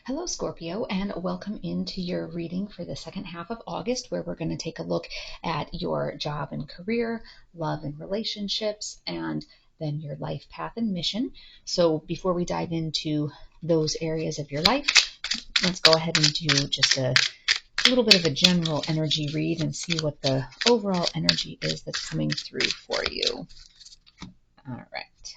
Hello, Scorpio, and welcome into your reading for the second half of August, where we're going to take a look at your job and career, love and relationships, and then your life path and mission. So before we dive into those areas of your life, let's go ahead and do just a little bit of a general energy read and see what the overall energy is that's coming through for you. All right.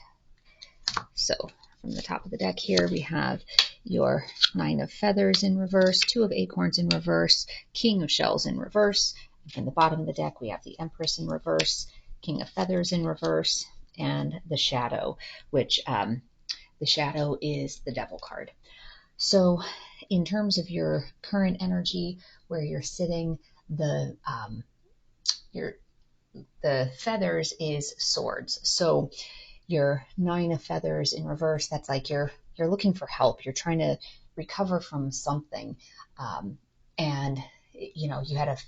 So from the top of the deck here, we have your Nine of Feathers in reverse, Two of Acorns in reverse, King of Shells in reverse. And from the bottom of the deck, we have the Empress in reverse, King of Feathers in reverse, and the Shadow, which the Shadow is the Devil card. So in terms of your current energy, where you're sitting, the feathers is swords. So your Nine of Feathers in reverse, that's like you're looking for help. You're trying to recover from something. And, you had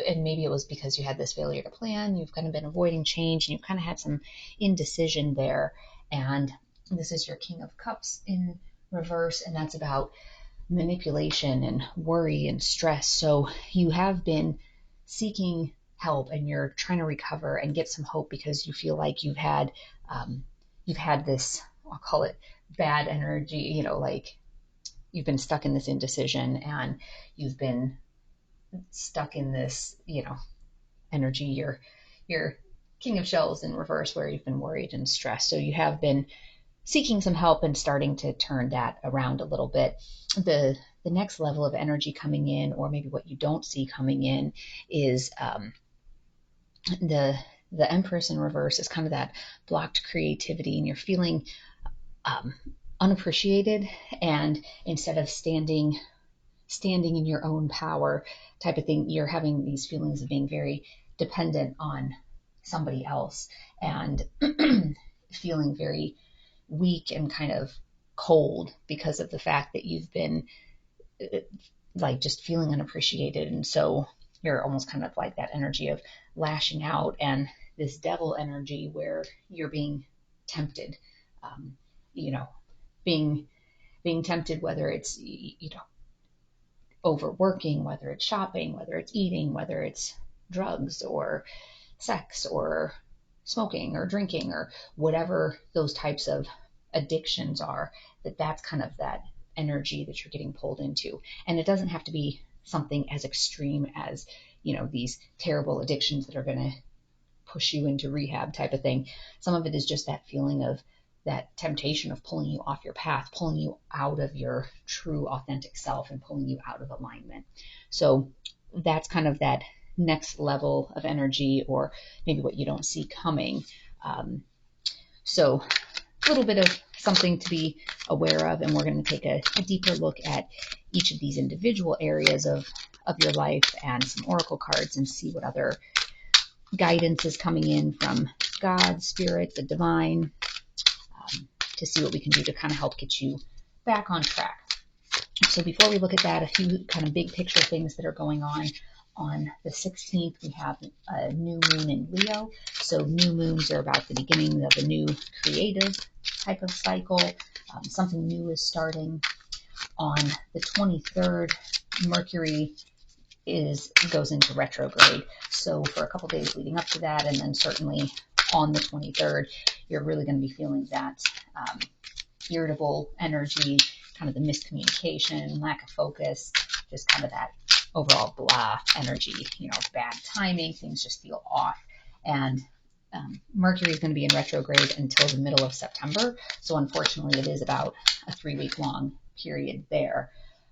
and maybe it was because you had this failure to plan. You've kind of been avoiding change and you've kind of had some indecision there. And this is your King of Cups in reverse, and that's about manipulation and worry and stress. So you have been seeking help and you're trying to recover and get some hope because you feel like you've had this, I'll call it bad energy, like you've been stuck in this indecision and you've been stuck in this, energy. Your King of Shells in reverse, where you've been worried and stressed. So you have been seeking some help and starting to turn that around a little bit. The next level of energy coming in, or maybe what you don't see coming in, is the Empress in reverse is kind of that blocked creativity, and you're feeling unappreciated, and instead of standing in your own power type of thing, you're having these feelings of being very dependent on somebody else and feeling very weak and kind of cold because of the fact that you've been like just feeling unappreciated. And so you're almost kind of like that energy of lashing out, and this devil energy where you're being tempted, being tempted, whether it's, overworking, whether it's shopping, whether it's eating, whether it's drugs or sex or smoking or drinking or whatever those types of addictions are, that's kind of that energy that you're getting pulled into. And it doesn't have to be something as extreme as, these terrible addictions that are going to push you into rehab type of thing. Some of it is just that feeling of that temptation of pulling you off your path, pulling you out of your true authentic self and pulling you out of alignment. So that's kind of that next level of energy, or maybe what you don't see coming. So a little bit of something to be aware of, and we're going to take a deeper look at each of these individual areas of your life and some oracle cards and see what other guidance is coming in from God, Spirit, the divine, to see what we can do to kind of help get you back on track. So before we look at that, a few kind of big picture things that are going on the 16th, we have a new moon in Leo. So new moons are about the beginning of a new creative type of cycle. Something new is starting. On the 23rd, Mercury goes into retrograde. So for a couple days leading up to that, and then certainly on the 23rd, you're really going to be feeling that irritable energy, kind of the miscommunication, lack of focus, just kind of that overall blah energy, bad timing, things just feel off. And Mercury is going to be in retrograde until the middle of September. So unfortunately, it is about a 3-week long period there.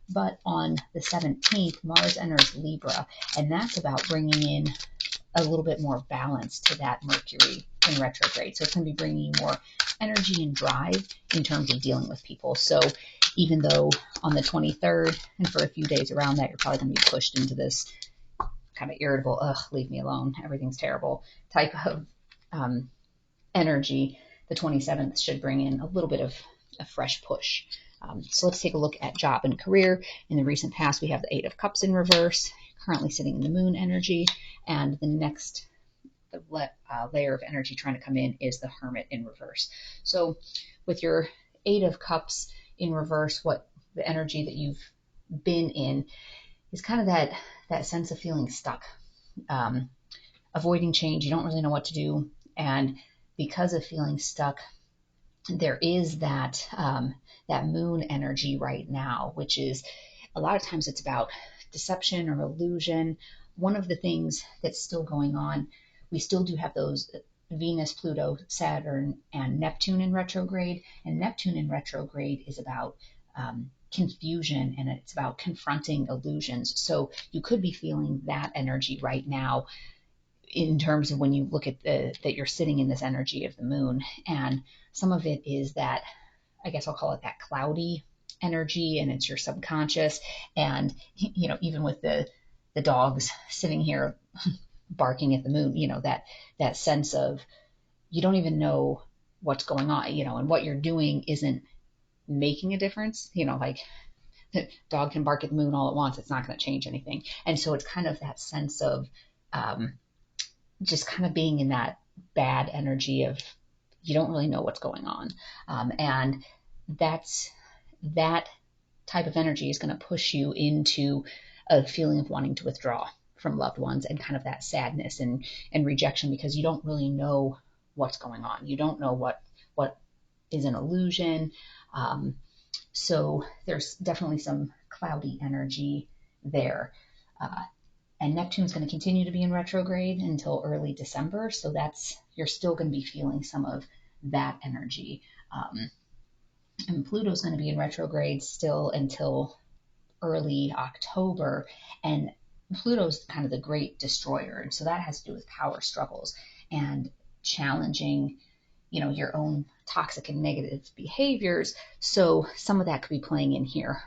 But on the 17th, Mars enters Libra, and that's about bringing in a little bit more balance to that Mercury in retrograde. So it's going to be bringing more energy and drive in terms of dealing with people. So even though on the 23rd and for a few days around that, you're probably going to be pushed into this kind of irritable, leave me alone, everything's terrible type of energy, the 27th should bring in a little bit of a fresh push. So let's take a look at job and career. In the recent past, we have the Eight of Cups in reverse, currently sitting in the moon energy, and the next layer of energy trying to come in is the Hermit in reverse. So with your Eight of Cups in reverse, what the energy that you've been in is kind of that sense of feeling stuck, avoiding change. You don't really know what to do. And because of feeling stuck, there is that moon energy right now, which is a lot of times it's about deception or illusion. One of the things that's still going on, we still do have those Venus, Pluto, Saturn, and Neptune in retrograde. And Neptune in retrograde is about confusion, and it's about confronting illusions. So you could be feeling that energy right now in terms of when you look at that you're sitting in this energy of the moon. And some of it is that, I guess I'll call it that cloudy energy, and it's your subconscious. And, even with the dogs sitting here barking at the moon, that sense of you don't even know what's going on, and what you're doing isn't making a difference. Like the dog can bark at the moon all at once. It's not going to change anything. And so it's kind of that sense of just kind of being in that bad energy of you don't really know what's going on. And that type of energy is going to push you into a feeling of wanting to withdraw from loved ones, and kind of that sadness and rejection, because you don't really know what's going on. You don't know what is an illusion. So there's definitely some cloudy energy there. And Neptune's going to continue to be in retrograde until early December. So you're still going to be feeling some of that energy. And Pluto's going to be in retrograde still until early October. And Pluto's kind of the great destroyer. And so that has to do with power struggles and challenging, your own toxic and negative behaviors. So some of that could be playing in here.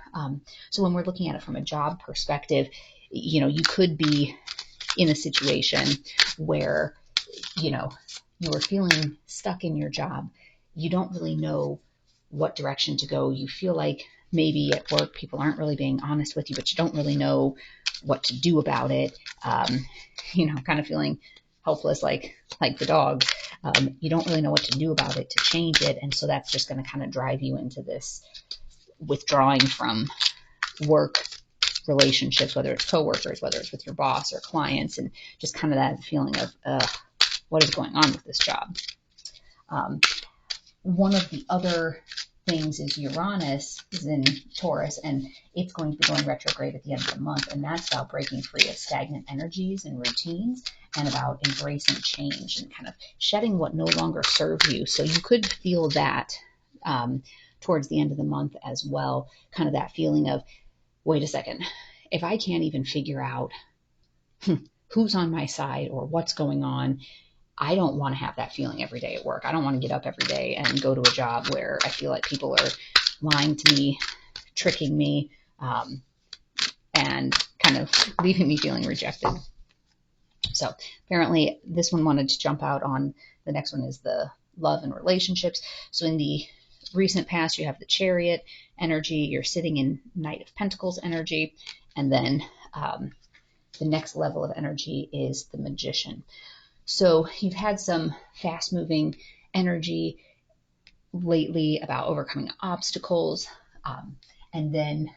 So when we're looking at it from a job perspective, you could be in a situation where, you are feeling stuck in your job. You don't really know what direction to go. You feel like maybe at work people aren't really being honest with you, but you don't really know what to do about it. Kind of feeling helpless, like the dog. You don't really know what to do about it to change it. And so that's just going to kind of drive you into this withdrawing from work relationships, whether it's coworkers, whether it's with your boss or clients, and just kind of that feeling of what is going on with this job. One of the other things is Uranus is in Taurus, and it's going to be going retrograde at the end of the month, and that's about breaking free of stagnant energies and routines, and about embracing change and kind of shedding what no longer serves you. So you could feel that towards the end of the month as well, kind of that feeling of, wait a second, if I can't even figure out who's on my side or what's going on, I don't want to have that feeling every day at work. I don't want to get up every day and go to a job where I feel like people are lying to me, tricking me, and kind of leaving me feeling rejected. So apparently this one wanted to jump out on the next one is the love and relationships. So in the recent past, you have the Chariot energy. You're sitting in Knight of Pentacles energy. And then the next level of energy is the Magician. So you've had some fast-moving energy lately about overcoming obstacles. And then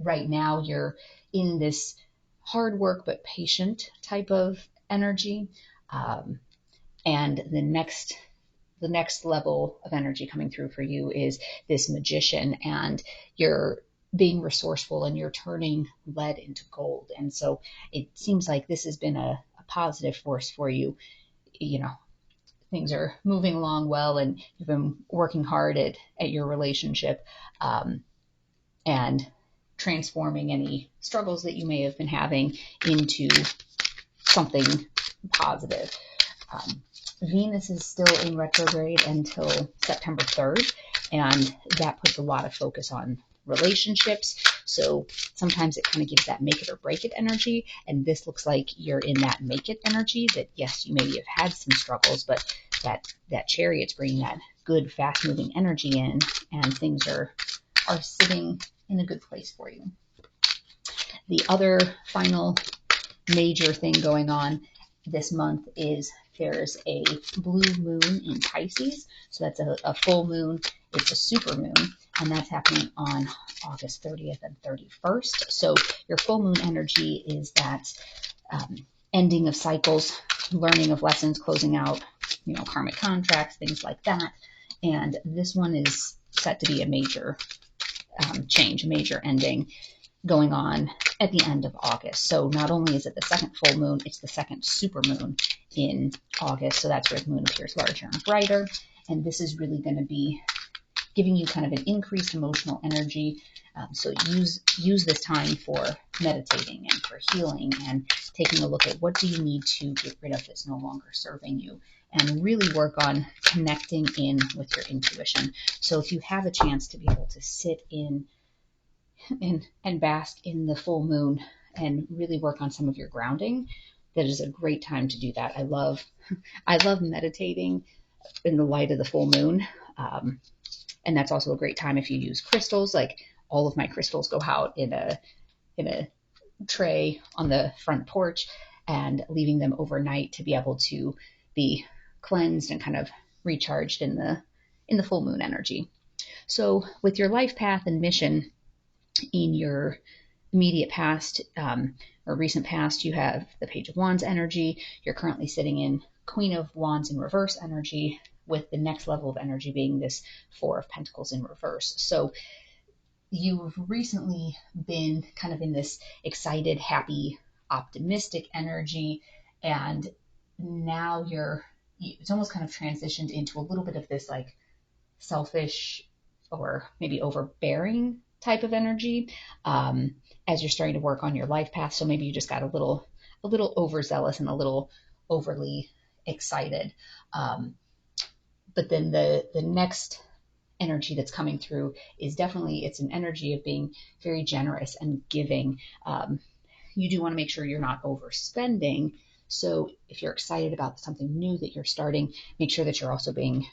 right now you're in this hard work but patient type of energy. And the next level of energy coming through for you is this Magician, and you're being resourceful and you're turning lead into gold. And so it seems like this has been a positive force for you. Things are moving along well, and you've been working hard at your relationship, and transforming any struggles that you may have been having into something positive. Venus is still in retrograde until September 3rd, and that puts a lot of focus on relationships. So sometimes it kind of gives that make it or break it energy, and this looks like you're in that make it energy, that yes, you maybe have had some struggles, but that Chariot's bringing that good fast moving energy in, and things are sitting in a good place for you. The other final major thing going on this month is there's a blue moon in Pisces. So that's a full moon. It's a supermoon. and that's happening on August 30th and 31st. So your full moon energy is that ending of cycles, learning of lessons, closing out, karmic contracts, things like that. And this one is set to be a major change, a major ending going on at the end of August. So not only is it the second full moon, it's the second supermoon in August. So that's where the moon appears larger and brighter. And this is really going to be giving you kind of an increased emotional energy. So use this time for meditating and for healing and taking a look at what do you need to get rid of that's no longer serving you, and really work on connecting in with your intuition. So if you have a chance to be able to sit in and bask in the full moon and really work on some of your grounding, that is a great time to do that. I love meditating in the light of the full moon. And that's also a great time if you use crystals. Like all of my crystals go out in a tray on the front porch, and leaving them overnight to be able to be cleansed and kind of recharged in the full moon energy. So with your life path and mission in your immediate past or recent past, you have the Page of Wands energy. You're currently sitting in Queen of Wands in reverse energy, with the next level of energy being this Four of Pentacles in reverse. So you've recently been kind of in this excited, happy, optimistic energy, and now it's almost kind of transitioned into a little bit of this like selfish or maybe overbearing type of energy as you're starting to work on your life path. So maybe you just got a little overzealous and a little overly excited. But then the next energy that's coming through is definitely, it's an energy of being very generous and giving. You do want to make sure you're not overspending. So if you're excited about something new that you're starting, make sure that you're also being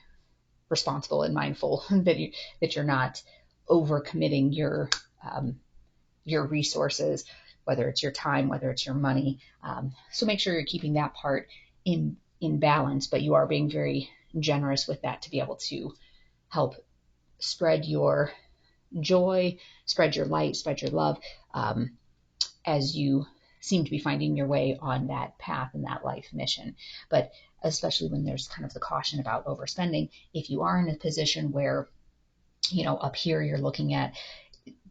responsible and mindful that you're not overcommitting your resources, whether it's your time, whether it's your money. So make sure you're keeping that part in balance, but you are being very generous with that to be able to help spread your joy, spread your light, spread your love, as you seem to be finding your way on that path and that life mission. But especially when there's kind of the caution about overspending, if you are in a position where, up here you're looking at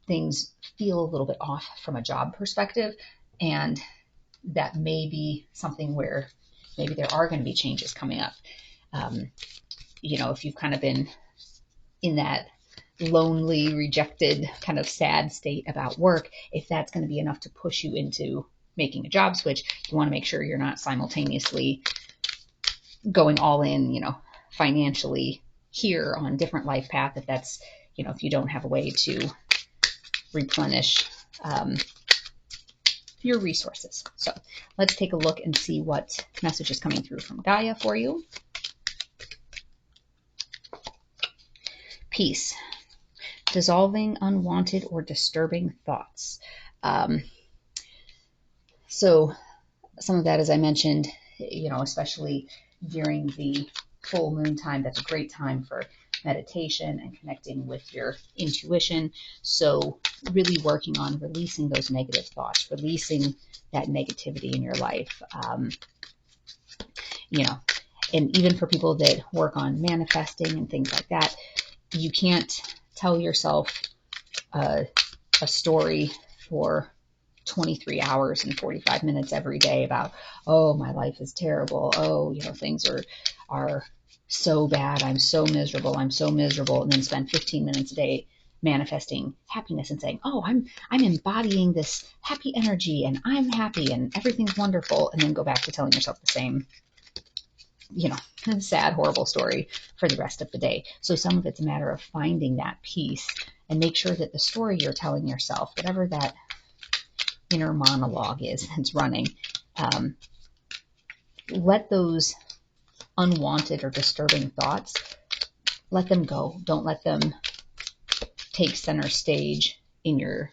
things feel a little bit off from a job perspective, and that may be something where maybe there are going to be changes coming up. If you've kind of been in that lonely, rejected, kind of sad state about work, if that's going to be enough to push you into making a job switch, you want to make sure you're not simultaneously going all in, financially here on different life path, if that's, if you don't have a way to replenish your resources. So let's take a look and see what message is coming through from Gaia for you. Peace. Dissolving unwanted or disturbing thoughts. So some of that, as I mentioned, especially during the full moon time, that's a great time for meditation and connecting with your intuition. So really working on releasing those negative thoughts, releasing that negativity in your life. And even for people that work on manifesting and things like that, you can't tell yourself a story for 23 hours and 45 minutes every day about, oh, my life is terrible. Oh, things are so bad. I'm so miserable. And then spend 15 minutes a day manifesting happiness and saying, oh, I'm embodying this happy energy and I'm happy and everything's wonderful. And then go back to telling yourself the same, sad, horrible story for the rest of the day. So some of it's a matter of finding that peace and make sure that the story you're telling yourself, whatever that inner monologue is that's running, let those unwanted or disturbing thoughts, let them go. Don't let them take center stage in your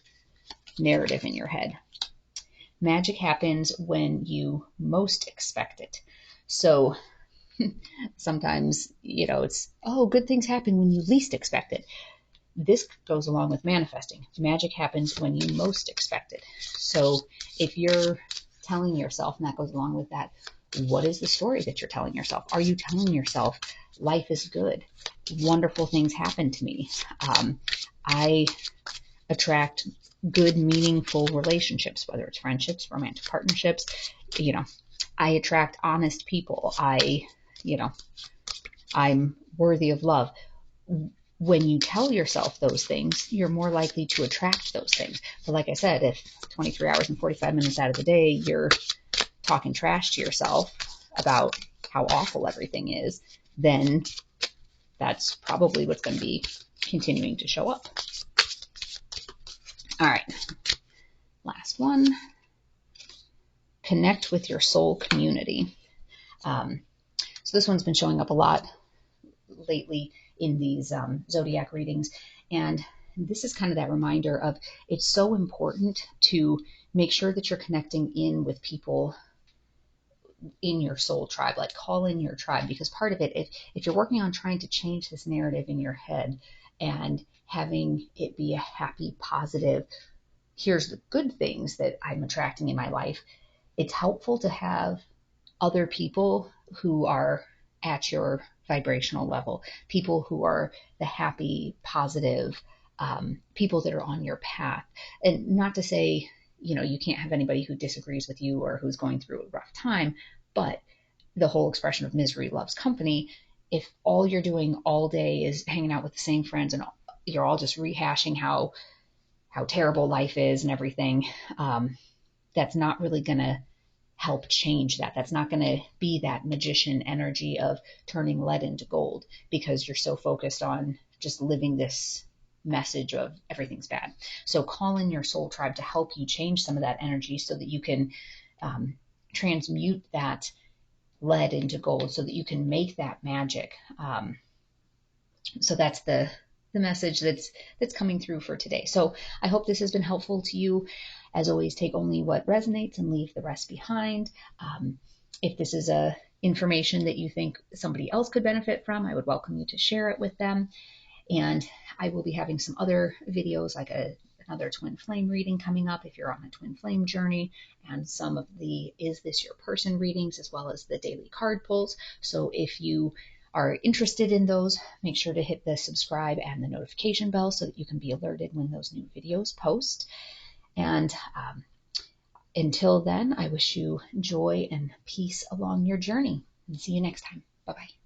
narrative in your head. Magic happens when you most expect it. So sometimes, it's, good things happen when you least expect it. this goes along with manifesting. Magic happens when you most expect it. So if you're telling yourself, and that goes along with that, what is the story that you're telling yourself? Are you telling yourself life is good? Wonderful things happen to me. I attract good, meaningful relationships, whether it's friendships, romantic partnerships. I attract honest people. I'm worthy of love. When you tell yourself those things, you're more likely to attract those things. But like I said, if 23 hours and 45 minutes out of the day, you're talking trash to yourself about how awful everything is, then that's probably what's going to be continuing to show up. All right. Last one. Connect with your soul community. So this one's been showing up a lot lately in these zodiac readings. And this is kind of that reminder of it's so important to make sure that you're connecting in with people in your soul tribe, like call in your tribe, because part of it, if you're working on trying to change this narrative in your head and having it be a happy, positive, here's the good things that I'm attracting in my life, it's helpful to have other people who are at your vibrational level, people who are the happy, positive, people that are on your path. And not to say, you can't have anybody who disagrees with you or who's going through a rough time, but the whole expression of misery loves company. If all you're doing all day is hanging out with the same friends and you're all just rehashing how terrible life is and everything, that's not really going to help change that. That's not going to be that magician energy of turning lead into gold, because you're so focused on just living this message of everything's bad. So call in your soul tribe to help you change some of that energy so that you can transmute that lead into gold, so that you can make that magic. So that's the message that's coming through for today. So I hope this has been helpful to you. As always, take only what resonates and leave the rest behind. If this is information that you think somebody else could benefit from, I would welcome you to share it with them. And I will be having some other videos, like another twin flame reading coming up if you're on a twin flame journey, and some of the Is This Your Person readings, as well as the daily card pulls. So if you are interested in those, make sure to hit the subscribe and the notification bell so that you can be alerted when those new videos post. And until then, I wish you joy and peace along your journey. And see you next time. Bye-bye.